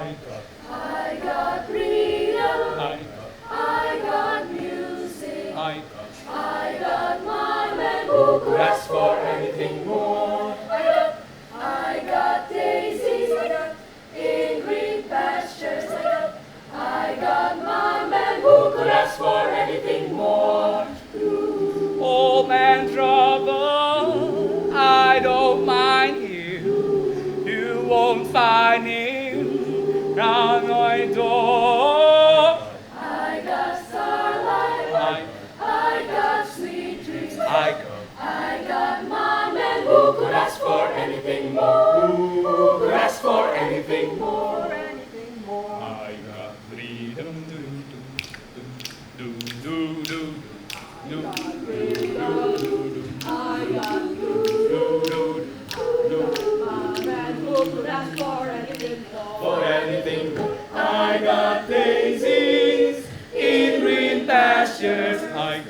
I got freedom. I got music. I got my man who could ask for anything more. I got daisies in green pastures. I got my man who could ask for anything more. Old man trouble, I don't mind you. You won't find him round my door. I got starlight. I got sweet dreams. I got my man who could ask for anything more. Who could ask for anything more. I got freedom. Do do do do do. I got you. My man who could ask for anything more. For anything more. I got daisies in green pastures. I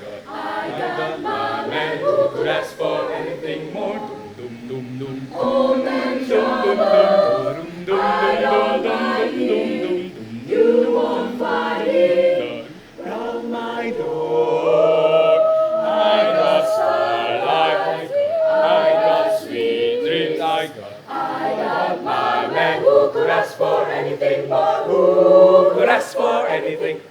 got my man who could ask for anything more. Dum dum dum. Old man trouble, I don't mind him. You won't find him round my door. I got starlight, I got sweet dreams, I got my man who could ask for anything more. Who could ask for anything